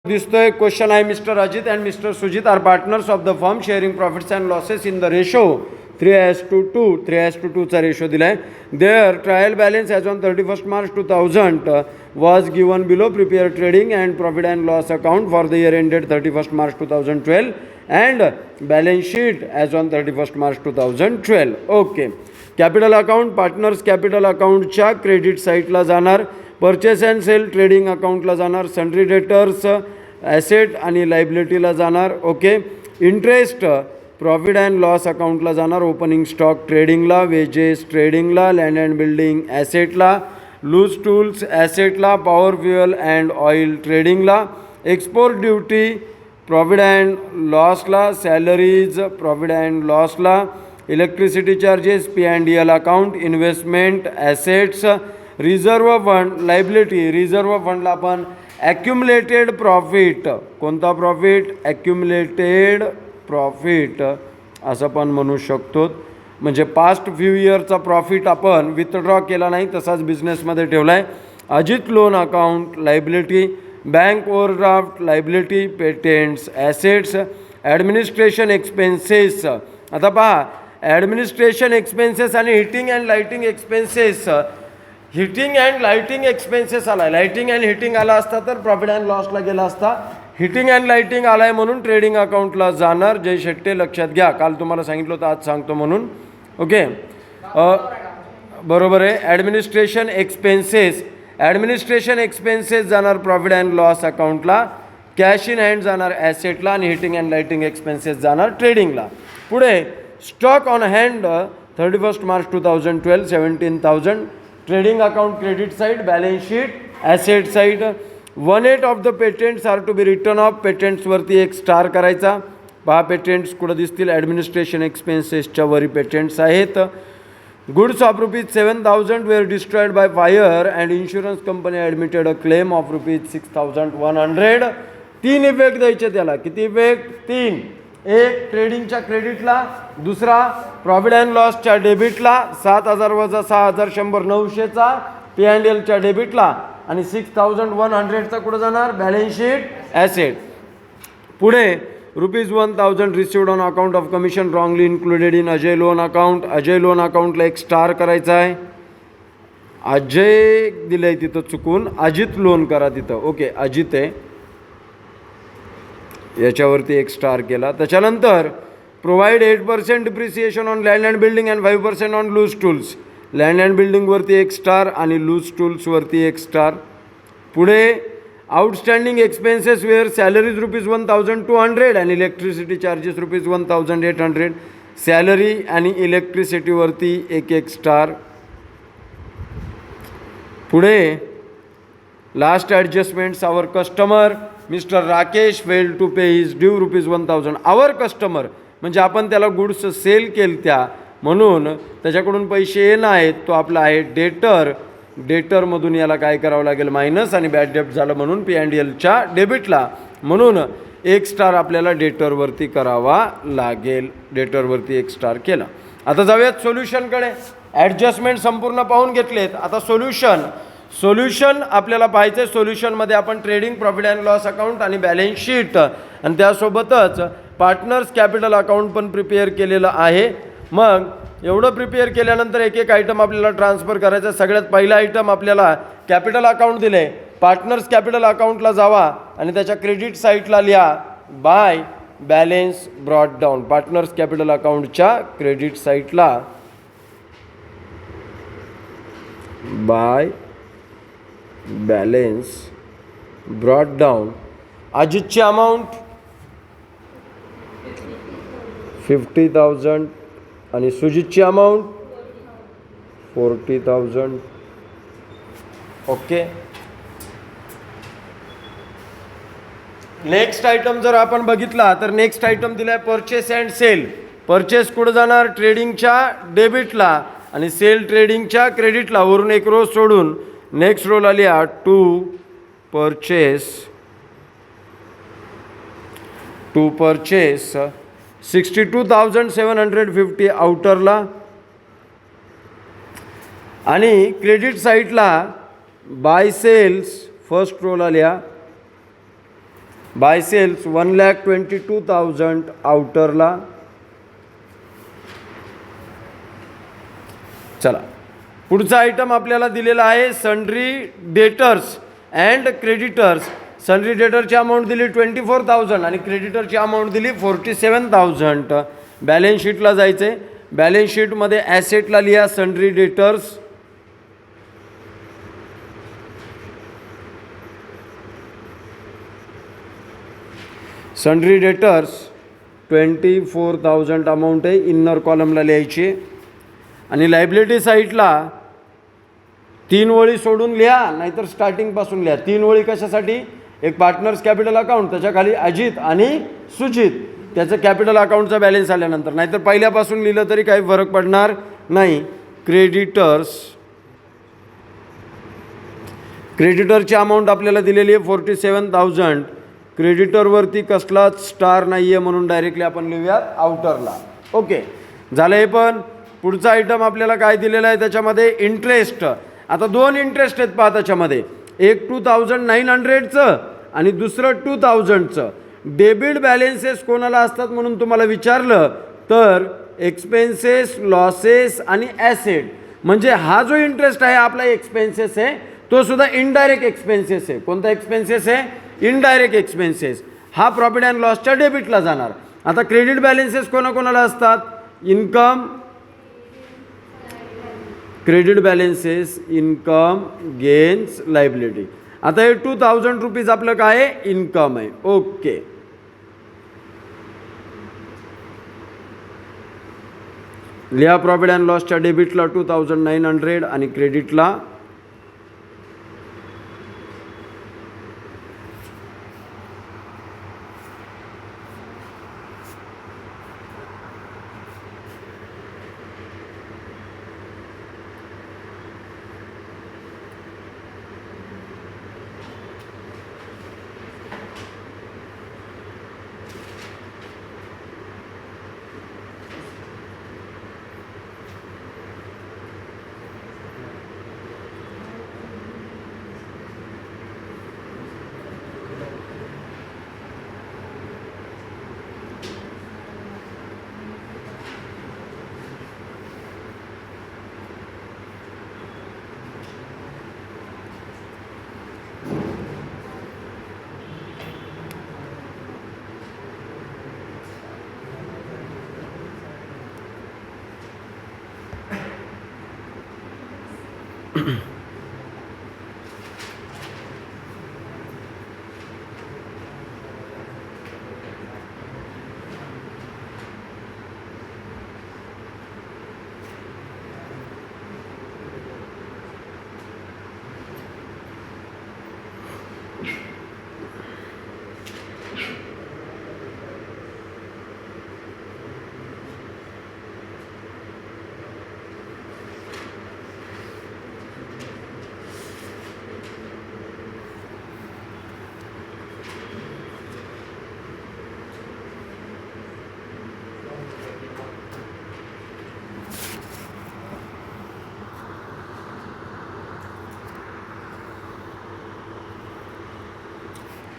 दिसतोय क्वेश्चन आहे mister Ajit and mister Sujit are partners of the firm sharing profits and losses in the ratio 3:2 3:2 चा ratio दिलाय. Their trial balance as on 31 March 2000 was given below. Prepare trading and profit and loss account for the year ended 31 March 2012 and balance sheet as on 31 March 2012. Okay, capital account partners capital अकाउंटच्या credit साईटला जाणार. Purchase and sale trading अकाउंटला जाणार. Sundry debtors asset आणि लायबिलिटीला जाणार. Okay, interest profit and loss अकाउंटला जाणार. ओपनिंग स्टॉक ट्रेडिंगला, वेजेस ट्रेडिंगला, लँड अँड बिल्डिंग ॲसेटला, लूज टूल्स ॲसेटला, पॉवर फ्युएल अँड ऑइल ट्रेडिंगला, एक्सपोर्ट ड्युटी प्रॉफिट अँड लॉसला, सॅलरीज प्रॉफिट अँड लॉसला, electricity charges P&L account, investment assets, reserve fund liability. Reserve फंडला आपण ॲक्युमुलेटेड प्रॉफिट, कोणता प्रॉफिट? ॲक्युमुलेटेड प्रॉफिट असं पण म्हणू शकतो. म्हणजे पास्ट फ्यू इयरचा प्रॉफिट आपण विथड्रॉ केला नाही, तसाच बिझनेसमध्ये ठेवला आहे. Ajit loan account liability, bank overdraft liability, patents assets, administration expenses. आता पहा, ॲडमिनिस्ट्रेशन एक्सपेन्सेस आणि heating and lighting expenses. Heating and lighting expenses आला, लाईटिंग अँड हिटिंग आला असता तर प्रॉफिट अँड लॉसला गेला असता. हिटिंग अँड लाईटिंग आला आहे म्हणून ट्रेडिंग अकाउंटला जाणार. जय शेट्टे लक्षात घ्या, काल तुम्हाला सांगितलं होतं, आज सांगतो म्हणून. ओके, बरोबर आहे. ॲडमिनिस्ट्रेशन एक्सपेन्सेस, ॲडमिनिस्ट्रेशन एक्सपेन्सेस जाणार प्रॉफिट अँड लॉस अकाउंटला. कॅश इन हँड जाणार ॲसेटला आणि हिटिंग अँड लाईटिंग एक्सपेन्सेस जाणार ट्रेडिंगला. पुढे stock on hand 31 March 2012 17,000. Trading account credit side, balance sheet asset side. 1/8 of the patents are to be written off. पेटेंट्सवरती एक star करायचा. पहा पेटेंट्स कुठं दिसतील? ॲडमिनिस्ट्रेशन एक्सपेन्सेसच्या वरी पेटेंट्स आहेत. Goods of ₹7,000 were destroyed by fire and insurance company admitted a claim of ₹6,100. 3 effect द्यायचे त्याला. किती इफेक्ट? 3. एक ट्रेडिंगच्या क्रेडिटला, दुसरा प्रॉफिट अँड लॉसच्या डेबिटला 7,000 वजा 6,000 100 900चा P&Lच्या डेबिटला, आणि 6,100चा कुठं जाणार? Balance sheet asset. पुढे ₹1,000 received on account of commission wrongly included in Ajay loan account. Ajay loan अकाउंटला एक स्टार करायचा आहे. अजय दिलं आहे तिथं चुकून, अजित लोन करा तिथं. ओके, अजित आहे, याच्यावरती एक स्टार केला. त्याच्यानंतर provide 8% depreciation on land and building and 5% on loose tools. लँड अँड बिल्डिंगवरती एक स्टार आणि लूज टूल्सवरती एक स्टार. पुढे आउटस्टँडिंग एक्सपेन्सेस वेअर सॅलरीज ₹1,200 आणि इलेक्ट्रिसिटी चार्जेस ₹1,800. सॅलरी आणि इलेक्ट्रिसिटीवरती एक एक स्टार. पुढे last adjustments our customer mister Rakesh fail to pay is due ₹1,000. Our customer म्हणजे आपण त्याला गुड्स सेल केल त्या, म्हणून त्याच्याकडून पैसे येणं आहेत. तो आपला आहे डेटर. डेटरमधून याला काय करावं लागेल? मायनस, आणि बॅड डेब्ट झालं म्हणून P&Lच्या डेबिटला, म्हणून एक स्टार आपल्याला डेटरवरती करावा लागेल. डेटरवरती एक स्टार केला. आता जाऊयात सोल्युशनकडे. ॲडजस्टमेंट संपूर्ण पाहून घेतलेत. आता सोल्युशन आपल्याला पाहायचं आहे. सोल्युशनमध्ये आपण trading, profit and loss account आणि बॅलन्स शीट आणि त्यासोबतच पार्टनर्स कॅपिटल अकाउंट पण प्रिपेअर केलेलं आहे. मग एवढं प्रिपेअर केल्यानंतर एक एक आयटम आपल्याला ट्रान्सफर करायचा. सगळ्यात पहिला आयटम आपल्याला कॅपिटल अकाउंट दिले. पार्टनर्स कॅपिटल अकाउंटला जावा आणि त्याच्या क्रेडिट साईटला लिहा by balance brought down. Partners capital अकाउंटच्या क्रेडिट साईटला बाय बॅलेन्स ब्रॉट डाऊन. अजितची अमाऊंट 50,000 आणि सुजितची अमाऊंट 40,000. ओके, नेक्स्ट आयटम जर आपण बघितला तर नेक्स्ट आयटम दिला आहे परचेस अँड सेल. परचेस कुठं जाणार? ट्रेडिंगच्या डेबिटला आणि सेल ट्रेडिंगच्या क्रेडिटला. वरून एक रो सोडून नेक्स्ट रोला लिहा टू परचेस 62,750 आउटरला, आणि क्रेडिट साईटला बाय सेल्स फर्स्ट रोला लिहा बाय सेल्स 1,22,000 आउटरला. चला पुढचा आयटम आपल्याला दिलेला आहे sundry debtors and creditors. Sundry डेटरची अमाऊंट दिली 24,000 आणि क्रेडिटरची अमाऊंट दिली 47,000. बॅलन्स शीटला जायचं आहे. बॅलन्स शीटमध्ये ॲसेटला लिहा sundry debtors. Sundry debtors 24,000 amount आहे, इन्नर कॉलमला लिहायची. आणि लायबिलिटी साईडला 3 ओळी सोडून लिहा, नाहीतर स्टार्टिंगपासून लिहा. 3 ओळी कशासाठी? एक पार्टनर्स कॅपिटल अकाउंट, त्याच्याखाली अजित आणि सुजित, त्याचं कॅपिटल अकाउंटचा बॅलन्स आल्यानंतर, नाहीतर पहिल्यापासून लिहिलं तरी काही फरक पडणार नाही. क्रेडिटरची अमाऊंट आपल्याला दिलेली आहे 47,000. क्रेडिटरवरती कसलाच स्टार नाही आहे म्हणून डायरेक्टली आपण लिहूयात आउटरला. ओके झालं हे. पण पुढचा आयटम आपल्याला काय दिलेला आहे त्याच्यामध्ये? इंटरेस्ट. आता 2 इंटरेस्ट आहेत पहा त्याच्यामध्ये, एक 2,900चं आणि दुसरं 2,000चं. डेबिट बॅलेन्सेस कोणाला असतात म्हणून तुम्हाला विचारलं तर एक्सपेन्सेस, लॉसेस आणि ॲसेट. म्हणजे हा जो इंटरेस्ट आहे आपला एक्सपेन्सेस आहे, तो सुद्धा इनडायरेक्ट एक्सपेन्सेस आहे. कोणता एक्सपेन्सेस आहे? Indirect expenses. हा प्रॉफिट अँड लॉसच्या डेबिटला जाणार. आता क्रेडिट बॅलेन्सेस कोणाकोणाला असतात? Income, credit balances, income, gains, liability. आता हे 2,000 रुपीज आपलं काय आहे? इन्कम आहे. ओके लिहा प्रॉफिट अँड लॉसच्या डेबिटला 2,900 आणि क्रेडिटला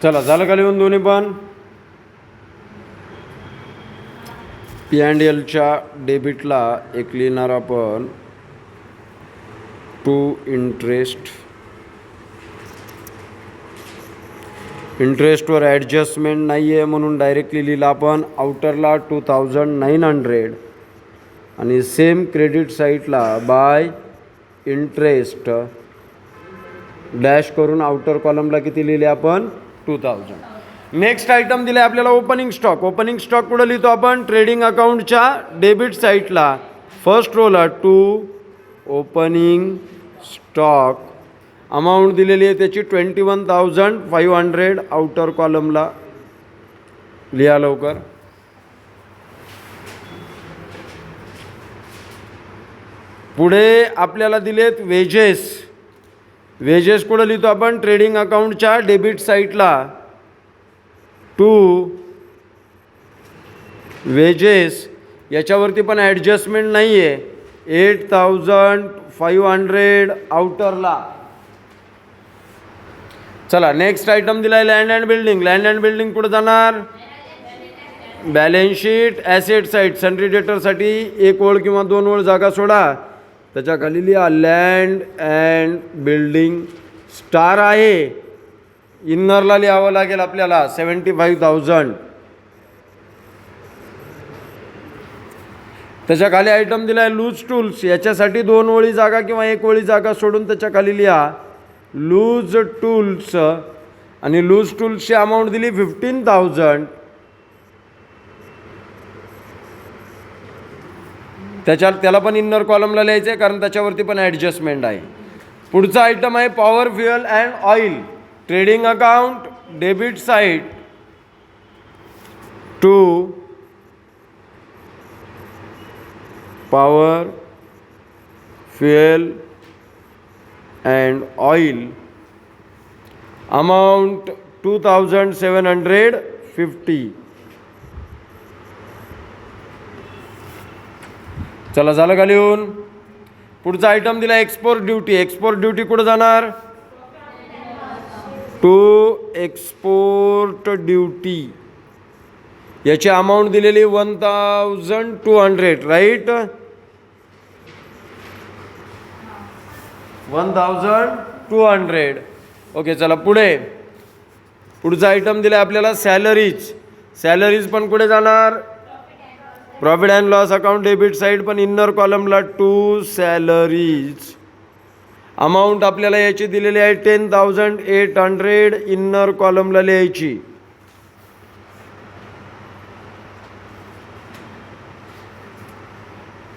चला झालं का लिहून दोन्ही पण? P&Lच्या डेबिटला एक लिहिणार आपण टू इंटरेस्ट. इंटरेस्टवर ॲडजस्टमेंट नाही आहे म्हणून डायरेक्टली लिहिलं आपण आउटरला 2,900 आणि सेम क्रेडिट साईडला बाय इंटरेस्ट डॅश करून आउटर कॉलमला किती लिहिले आपण? 2,000. नेक्स्ट आयटम दिले आपल्याला ओपनिंग स्टॉक. ओपनिंग स्टॉक कुठं लिहितो आपण? ट्रेडिंग अकाउंटच्या डेबिट साईडला फर्स्ट रोला 2 ओपनिंग स्टॉक. अमाऊंट दिलेली आहे त्याची 21,500 आउटर कॉलमला लिहा लवकर. पुढे आपल्याला दिलेत वेजेस. वेजेस कुठं लिहितो आपण? ट्रेडिंग अकाउंटच्या डेबिट साईडला 2 वेजेस. याच्यावरती पण ॲडजस्टमेंट नाही आहे. 8,500 आउटरला. चला नेक्स्ट आयटम दिला आहे land and building. Land and building कुठं जाणार? Balance sheet asset side. Sundry डेटरसाठी एक ओळ किंवा दोन ओळ जागा सोडा, त्याच्या खाली लिहा लँड अँड बिल्डिंग. स्टार आहे, इन्नरला लिहावं लागेल आपल्याला 75,000. त्याच्या खाली आयटम दिला आहे लूज टूल्स. याच्यासाठी दोन ओळी जागा किंवा एक ओळी जागा सोडून त्याच्या खाली लिहा लूज टूल्स. आणि लूज टूल्सची अमाऊंट दिली 15,000. त्याला पण इन्नर कॉलमला लिहायचं आहे कारण त्याच्यावरती पण ॲडजस्टमेंट आहे. पुढचा आयटम आहे power fuel and oil. Trading account debit side to power fuel and oil. Amount 2,750. चला झालं का लिहून? पुढचा आयटम दिला एक्सपोर्ट ड्युटी. एक्सपोर्ट ड्युटी कुठं जाणार? To export duty. याची अमाऊंट दिलेली 1,200 राईट. 1,200. ओके चला पुढे. पुढचा आयटम दिला आपल्याला सॅलरीज. सॅलरीज पण कुठे जाणार? Profit and loss account debit side पण इन्नर कॉलमला टू सॅलरीज. अमाऊंट आपल्याला याची दिलेली आहे 10,800. इन्नर कॉलमला लिहायची.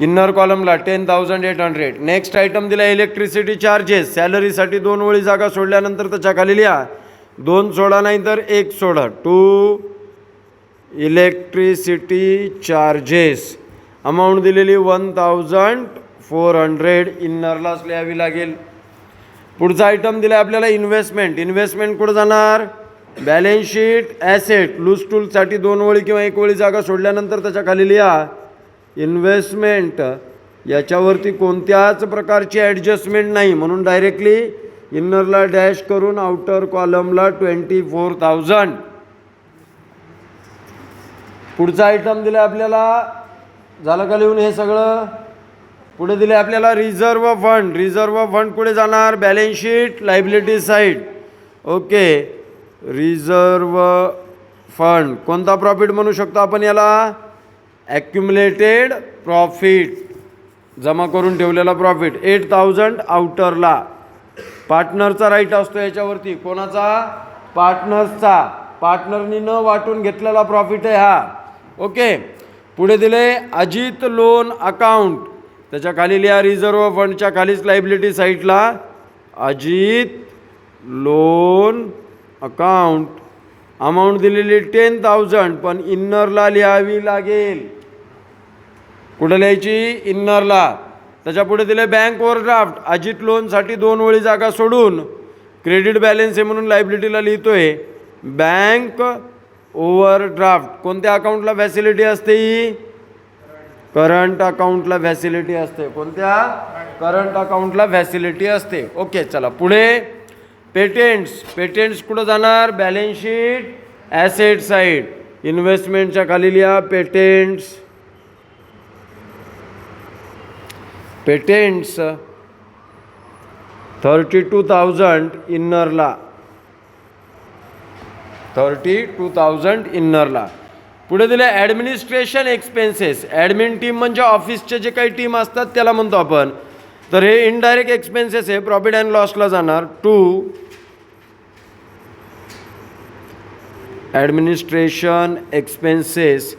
इन्नर कॉलमला 10,800. नेक्स्ट आयटम दिला इलेक्ट्रिसिटी चार्जेस. सॅलरीसाठी दोन ओळी जागा सोडल्यानंतर त्याच्या खाली लिहा दोन सोडा नाही तर एक सोडा टू इलेक्ट्रिसिटी चार्जेस. अमाऊंट दिलेली 1,400. इन्नरलाच लिहावी लागेल. पुढचा आयटम दिला आपल्याला इन्व्हेस्टमेंट. इन्व्हेस्टमेंट कुठं जाणार? Balance sheet asset. लूज टूलसाठी दोन ओळी किंवा एक ओळी जागा सोडल्यानंतर त्याच्या खाली लिहा इन्व्हेस्टमेंट. याच्यावरती कोणत्याच प्रकारची ॲडजस्टमेंट नाही म्हणून डायरेक्टली इन्नरला डॅश करून आउटर कॉलमला 24,000. पुढचा आयटम दिला आपल्याला, झालं का लिहून हे सगळं? पुढे दिले आपल्याला रिझर्व फंड. रिझर्व फंड कुठे जाणार? Balance sheet liability side. Okay reserve fund. कोणता प्रॉफिट म्हणू शकतो आपण याला? ॲक्युमुलेटेड प्रॉफिट. जमा करून ठेवलेला प्रॉफिट 8,000 आउटरला. पार्टनरचा राईट असतो याच्यावरती. कोणाचा? पार्टनर्सचा. पार्टनरनी न वाटून घेतलेला प्रॉफिट आहे हा. ओके पुढे दिले अजित लोन अकाउंट. त्याच्या खाली लिहा रिझर्व फंडच्या खालीच लायबिलिटी साईडला अजित लोन अकाउंट. अमाऊंट दिलेली 10,000 पण इन्नरला लिहावी लागेल. कुठं लिहायची? इन्नरला. त्याच्या पुढे दिले बँक ओव्हरड्राफ्ट. अजित लोनसाठी दोन ओळी जागा सोडून क्रेडिट बॅलन्स आहे म्हणून लायबिलिटीला लिहितोय बँक ओव्हरड्राफ्ट. कोणत्या अकाउंटला फॅसिलिटी असते? करंट अकाउंटला फॅसिलिटी असते. कोणत्या? करंट अकाउंटला फॅसिलिटी असते. ओके चला पुढे. पेटेंट्स. पेटेंट्स कुठं जाणार? Balance sheet asset side. इन्व्हेस्टमेंटच्या खाली लिहा पेटेंट्स. पेटेंट्स 32,000 इन्नरला. 32,000 इन्नरला. पुढे दिले ॲडमिनिस्ट्रेशन एक्सपेन्सेस. ॲडमिन टीम म्हणजे ऑफिसचे जे काही टीम असतात त्याला म्हणतो आपण. तर हे इनडायरेक्ट एक्सपेन्सेस आहे, प्रॉफिट अँड लॉसला जाणार. To administration expenses.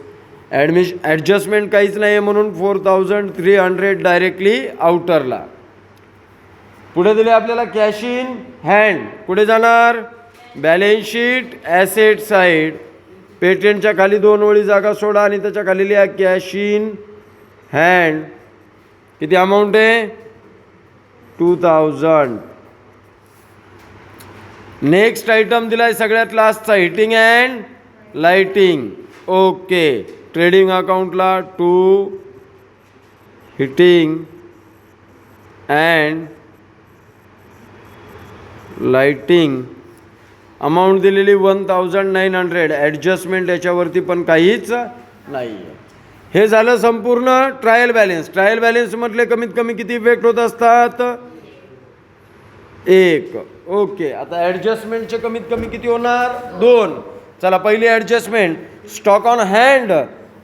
ॲडजस्टमेंट काहीच नाही आहे म्हणून 4,300 डायरेक्टली आउटरला. पुढे दिले आपल्याला कॅश इन हँड. कुठे जाणार? Balance sheet asset side. पेटेंटच्या खाली दोन ओळी जागा सोडा आणि त्याच्या खाली लिहा कॅश इन हँड. किती अमाऊंट आहे? 2,000. नेक्स्ट आयटम दिला आहे सगळ्यात लास्टचा heating and lighting. Okay trading अकाउंटला to heating and lighting. Amount दिलेली 1900. ॲडजस्टमेंट याच्यावरती पण काहीच नाही आहे. हे झालं संपूर्ण ट्रायल बॅलेन्स. ट्रायल बॅलेन्समधले कमीत कमी किती इफेक्ट होत असतात? 1. ओके. आता ॲडजस्टमेंटचे कमीत कमी किती होणार? 2. चला, पहिली adjustment. Stock on hand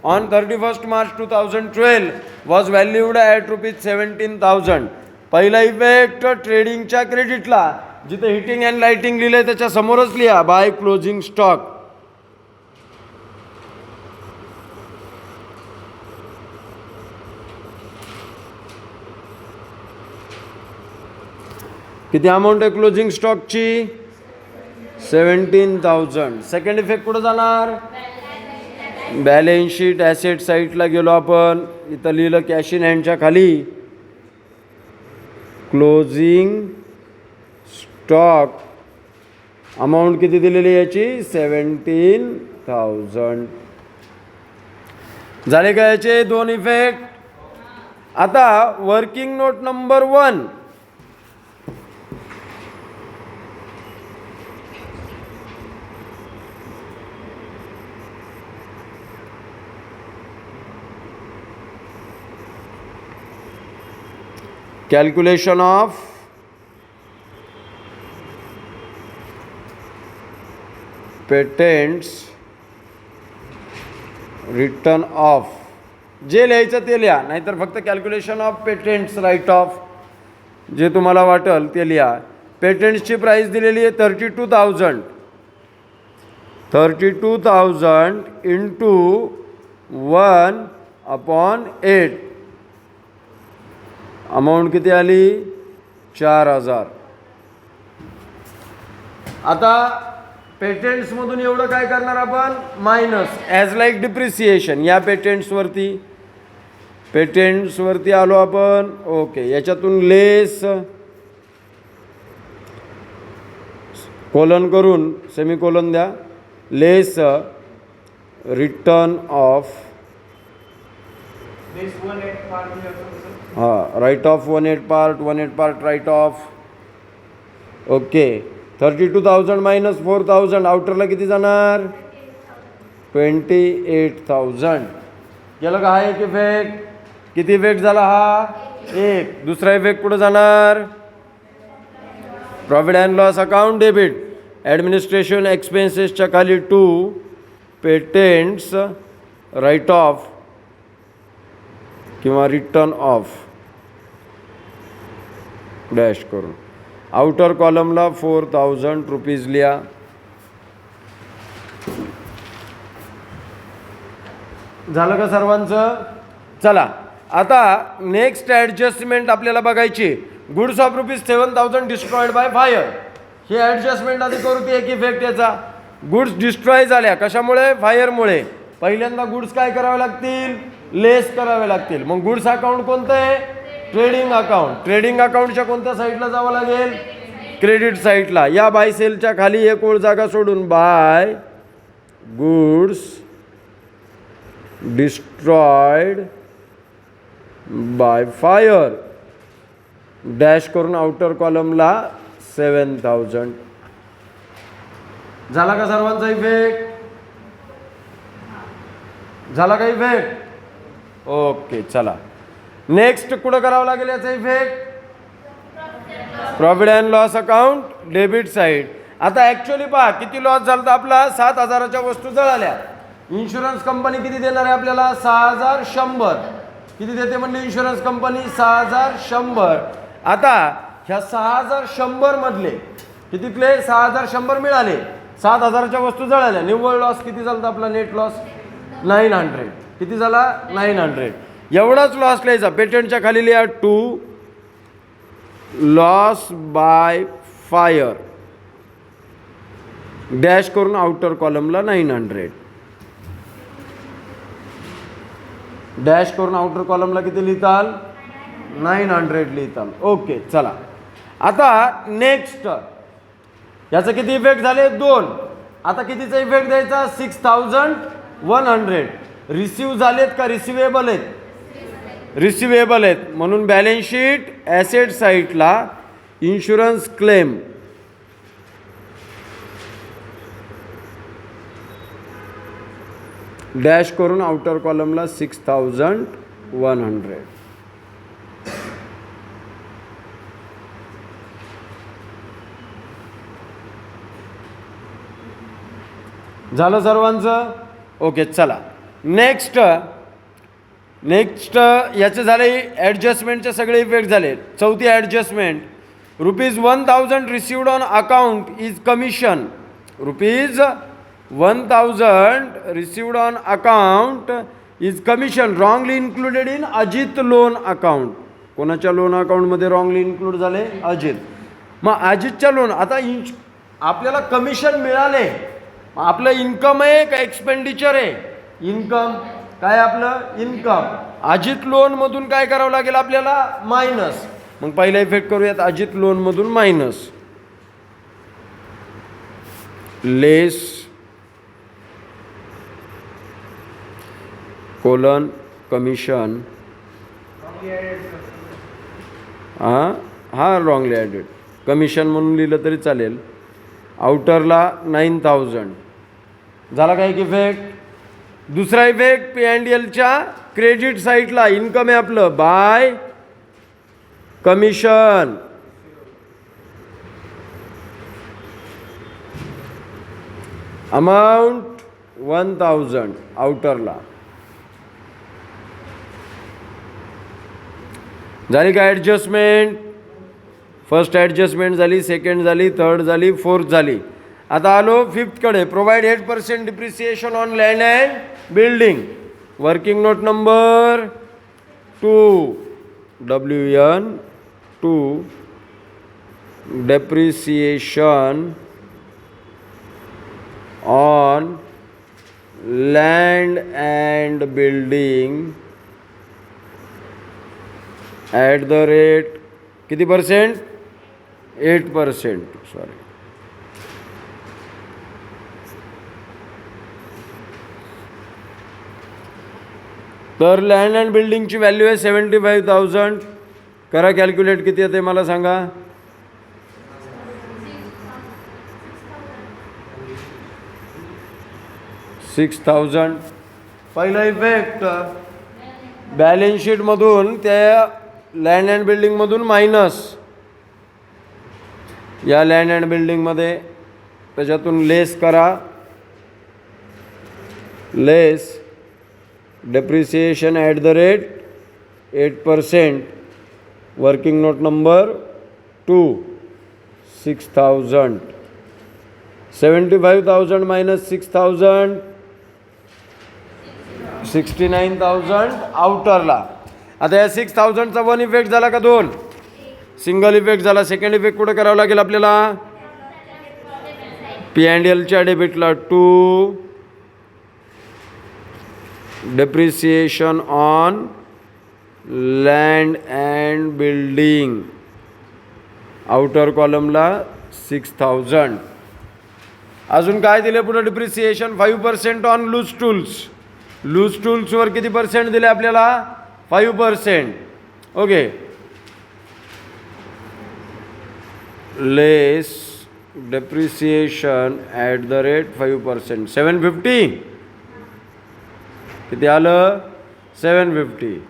on 31 March 2012 was valued at ₹17,000. पहिला इफेक्ट ट्रेडिंगच्या क्रेडिटला, जिथे हिटिंग अँड लाइटिंग लिहिलंय त्याच्या समोरच लिहा बाय क्लोजिंग स्टॉक. किती अमाऊंट आहे क्लोजिंग स्टॉकची? 17,000. सेकंड इफेक्ट कुठं जाणार? बॅलन्स शीट ॲसेट साईडला गेलो आपण. इथं लिहिलं कॅश इन हँडच्या खाली क्लोजिंग स्टॉक. अमाऊंट किती दिलेली याची? 17,000. झाले का याचे 2 इफेक्ट? आता working note number 1. Calculation of patents written off. जे लिहायचं ते लिहा, नाहीतर फक्त calculation of patents write off जे तुम्हाला वाटेल ते लिहा. पेटेंट्सची प्राईस दिलेली आहे 32,000. 32,000 इंटू 1/8. अमाऊंट किती आली? 4,000. आता पेटेंट्समधून एवढं काय करणार आपण? Minus as like depreciation. या पेटेंट्सवरती आलो आपण. ओके. याच्यातून लेस कोलन करून सेमिकोलन द्या. Less written off. हां, write off 1/8 part write off. Okay. 32,000 minus 4,000. आउटरला किती जाणार? 28,000. गेलं का? हा एक इफेक्ट. किती इफेक्ट झाला? हा 1. दुसरा इफेक्ट कुठं जाणार? Profit and loss account debit. Administration एक्सपेन्सेसच्या खाली 2 पेटेंट्स राईट ऑफ किंवा रिटर्न ऑफ डॅश करून. आउटर कॉलमला 4,000 रुपीज लिहा. झालं का सर्वांचं? चला, आता नेक्स्ट ॲडजस्टमेंट आपल्याला बघायची. Goods of ₹7,000 destroyed by fire. He adjustment आधी करू. ती एक इफेक्ट याचा. गुड्स डिस्ट्रॉय झाल्या कशामुळे? फायरमुळे. पहिल्यांदा गुड्स काय करावे लागतील? लेस करावे लागतील. मग गुड्स अकाउंट कोणतं आहे? Trading account. ट्रेडिंग अकाउंटच्या कोणत्या साईडला जावं लागेल? क्रेडिट साईडला. या बाय सेलच्या खाली एक ओळ जागा सोडून by goods destroyed by fire dash करून आउटर कॉलमला 7,000. झाला का सर्वांचा इफेक्ट? झाला का इफेक्ट? ओके. चला, नेक्स्ट कुठं करावं लागेल याचा effect? Profit and loss account debit side. आता ॲक्च्युअली पहा किती लॉस झाला आपला. 7,000च्या वस्तू जळाल्या. इन्शुरन्स कंपनी किती देणार आहे आपल्याला? 6,100. किती देते म्हणली इन्शुरन्स कंपनी? 6,100. आता ह्या 6,100 मधले कितीतले? 6,100 मिळाले. 7,000च्या वस्तू जळाल्या. निव्वळ लॉस किती झाला आपला? Net loss 900. किती झाला? 900. एवढाच लॉस लिहायचा. पेटंटच्या खाली लिहा 2 लॉस बाय फायर डॅश करून आउटर कॉलमला 900 डॅश करून आउटर कॉलमला किती लिहिताल? 900 लिहिताल. ओके. चला, आता नेक्स्ट याचा किती इफेक्ट झाले? 2. आता कितीचा इफेक्ट द्यायचा? 6,100. रिसिव्ह झालेत का? रिसिवेबल आहेत. रिसिवेबल आहेत म्हणून बॅलन्स शीट ॲसेट साईडला इन्शुरन्स क्लेम डॅश करून आउटर कॉलमला 6100. झालं सर्वांचं? ओके, चला नेक्स्ट याचे झाले ॲडजस्टमेंटचे सगळे इफेक्ट झाले. चौथी adjustment, ₹1000 received on account is commission. ₹1000 received on account is commission wrongly included in Ajit loan account. कोणाच्या लोन अकाउंटमध्ये रॉंगली इन्क्लूड झाले? अजित. मग अजितच्या लोन आता आपल्याला कमिशन मिळाले, आपलं इन्कम आहे का एक्सपेंडिचर आहे? इन्कम. काय आपलं? इन्कम. अजित लोनमधून काय करावं लागेल आपल्याला? मायनस. मग पहिला इफेक्ट करूयात अजित लोनमधून मायनस. लेस कोलन कमिशन. हा रॉंगली ॲडेड कमिशन म्हणून लिहिलं तरी चालेल. आउटरला 9000. झाला काय इफेक्ट? दुसरा इफेक्ट, P&Lच्या क्रेडिट साईडला इन्कम आहे आपलं बाय कमिशन. अमाऊंट 1000 आउटरला. झाली का ॲडजस्टमेंट? फर्स्ट ॲडजस्टमेंट झाली, सेकंड झाली, थर्ड झाली, फोर्थ झाली. आता आलो फिफ्थकडे. Provide 8% depreciation on land and building. Working note number 2, WN2, depreciation on land and building at the rate किती %? 8%. सॉरी, तर लँड अँड बिल्डिंगची व्हॅल्यू आहे 75,000. करा कॅल्क्युलेट, किती येते मला सांगा? 6000. पहिला इफेक्ट, बॅलन्स शीटमधून त्या लँड अँड बिल्डिंगमधून मायनस. या लँड अँड बिल्डिंगमध्ये त्याच्यातून लेस करा. Less depreciation at the rate 8%. Working note number 2, 6000. 75,000 minus 6000, 69,000 आउटरला. आता या 6000चा वन इफेक्ट झाला का? 2 सिंगल इफेक्ट झाला. सेकंड इफेक्ट कुठं करावं लागेल आपल्याला? P&Lच्या डेबिटला 2, depreciation on land and building outer कॉलमला 6000. अजून काय दिले पुढे? Depreciation 5% on loose tools. Loose टूल्सवर किती % दिले आपल्याला? 5%. Okay, less depreciation at the rate 5%. 750. किती आलं? 750.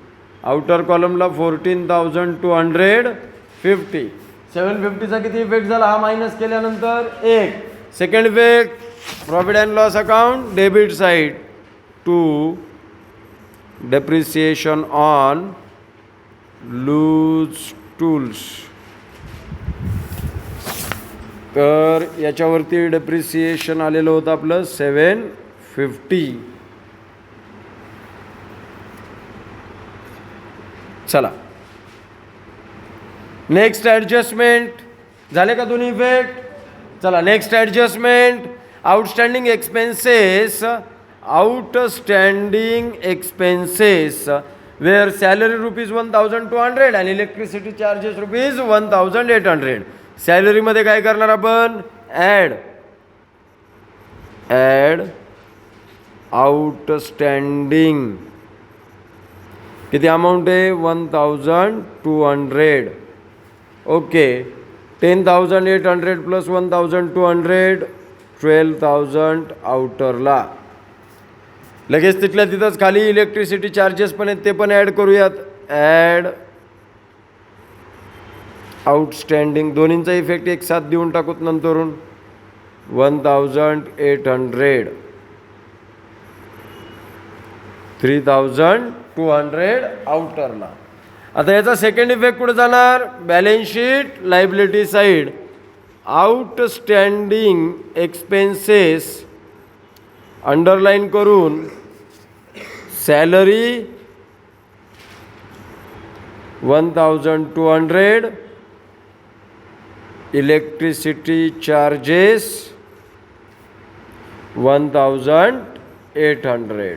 आउटर कॉलमला 14,250. 750चा किती इफेक्ट झाला? हा मायनस केल्यानंतर 1. Second effect, profit and loss account debit side 2, depreciation on loose tools. तर याच्यावरती डेप्रिसिएशन आलेलं होतं आपलं 750. चला नेक्स्ट ॲडजस्टमेंट. झाले का दोन्ही इफेक्ट? चला next adjustment, outstanding expenses. Outstanding expenses where salary ₹1,200 आणि इलेक्ट्रिसिटी चार्जेस ₹1,800. सॅलरीमध्ये काय करणार आपण? Add outstanding. किती अमाऊंट आहे? 1,200. Okay, 10,800 plus 1,200, 12,000 आउटरला. लगेच तिथल्या तिथंच खाली इलेक्ट्रिसिटी चार्जेस पण आहेत, ते पण ॲड करूयात. ॲड आउटस्टँडिंग, दोन्हींचा इफेक्ट एक साथ देऊन टाकूत नंतरून. 1800, 3200 आउटरला. आता याचा सेकंड इफेक्ट कुठे जाणार? Balance sheet liability side. Outstanding expenses underline करून सॅलरी 1200, इलेक्ट्रिसिटी चार्जेस 1800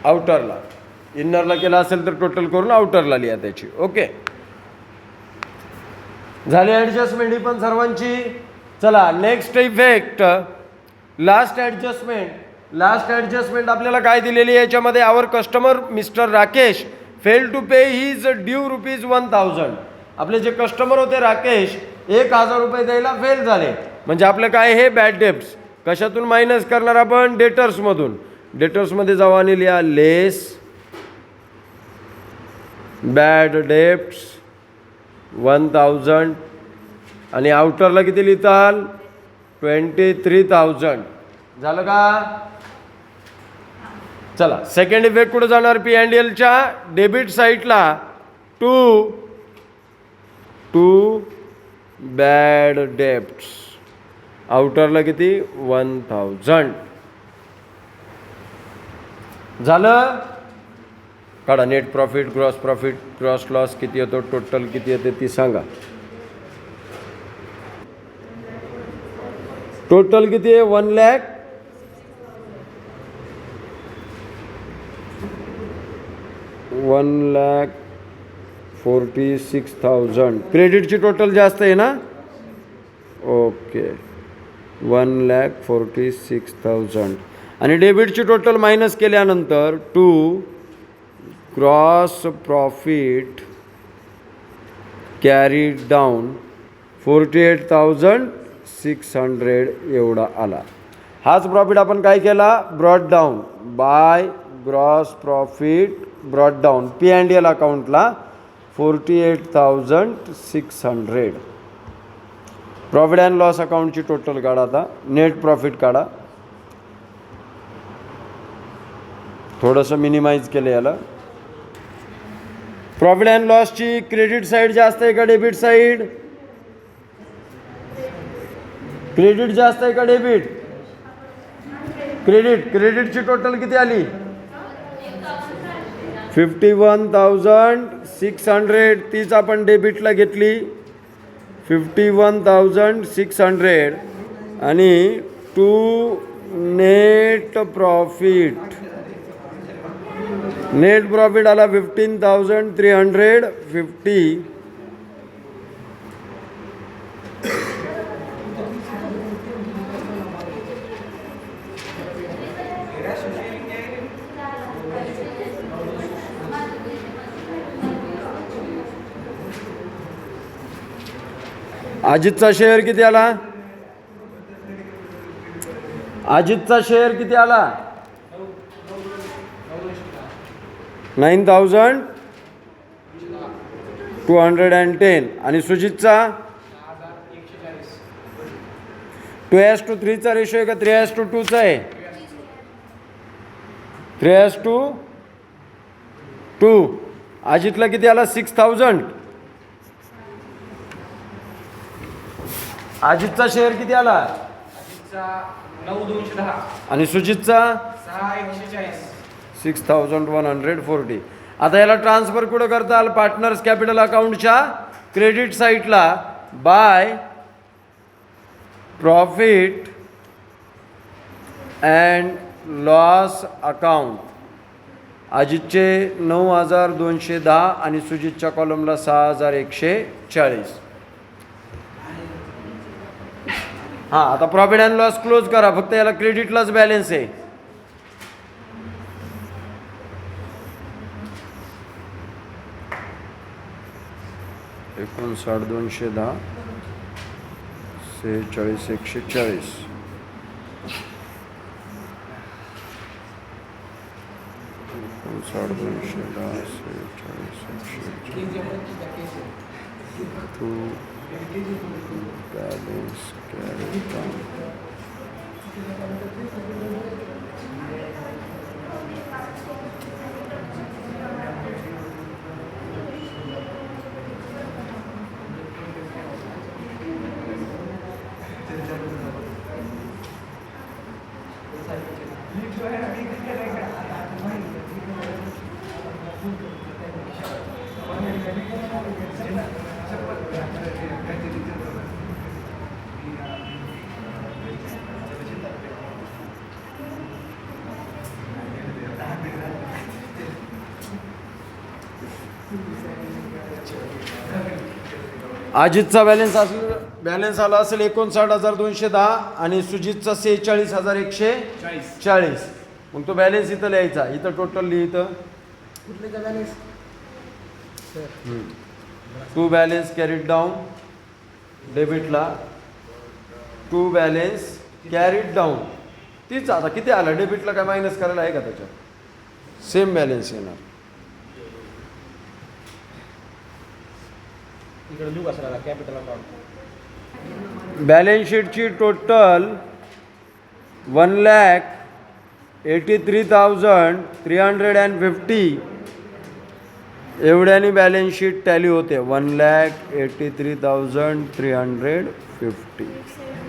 आउटरला. इनरला केला असेल तर टोटल करून आउटरला लिहा त्याची. ओके, झाली ॲडजस्टमेंट ही पण सर्वांची. चला next effect, last adjustment. Last adjustment आपल्याला काय दिलेली आहे याच्यामध्ये? Our customer mister Rakesh fail to pay his due ₹1000. आपले जे कस्टमर होते राकेश 1000 रुपये द्यायला फेल झाले. म्हणजे आपलं काय? हे बॅड डेब्ट्स. कशातून मायनस करणार आपण? डेटर्समधून. डेटर्समध्ये जाऊ आणि लिहा लेस बॅड डेब्ट्स 1000 आणि आउटरला किती लिहिताल? 23,000. झालं का? चला सेकंड इफेक्ट कुठे जाणार? P&Lच्या डेबिट साईडला टू बॅड डेब्ट्स. आउटरला किती? 1000. झालं? काढा नेट प्रॉफिट, ग्रॉस लॉस किती येतो, टोटल किती येते ती सांगा. टोटल किती आहे? 1,46,000. क्रेडिटची टोटल जास्त आहे ना? ओके, 1,46,000. आणि डेबिटची टोटल मायनस केल्यानंतर to gross profit carried down 48,600 एवढा आला. हाच प्रॉफिट आपण काय केला? Brought down by gross profit brought down P&L अकाउंटला 48,600. प्रॉफिट अँड लॉस अकाउंटची टोटल काढा. आता नेट प्रॉफिट काढा. थोडंसं मिनिमाइज केलं याला. प्रॉफिट अँड लॉसची क्रेडिट साईड जास्त आहे का डेबिट साईड? क्रेडिट जास्त आहे का डेबिट? क्रेडिटची टोटल किती आली? 51,600. तीच आपण डेबिटला घेतली 51,600 आणि to net profit. Net profit आला 15,350. अजितचा शेअर किती आला? अजितचा शेअर किती आला? 9,210. आणि सुजितचा 2:3 रेशो आहे का 3:2 आहे? 3:2. अजितला किती आला? 6,000. अजितचा शेअर किती आला? 9,210 आणि सुजितचा 6,140. आता याला ट्रान्सफर कुठं करताल? पार्टनर्स कॅपिटल अकाउंटच्या क्रेडिट साईडला by profit and loss account. अजितचे 9,210 आणि सुजितच्या कॉलमला 6,140. हां, आता प्रॉफिट अँड लॉस क्लोज करा. फक्त याला क्रेडिटलाच बॅलन्स आहे. एकूण 210 46,140. To balance carry down. अजितचा बॅलन्स आला असेल 59,210 आणि सुजितचा 46,140. मग तो बॅलन्स इथं लिहायचा. इथं टोटल लिहितं टू बॅलन्स कॅरीड डाऊन डेबिटला, टू बॅलन्स कॅरीड डाऊन. तीच आता किती आलं डेबिटला, काय मायनस करायला आहे का त्याच्यात? सेम बॅलन्स येणार. बॅलन्स शीटची टोटल 1,83,350 एवढ्यानी बॅलन्स शीट टॅली होते. 1,83,350.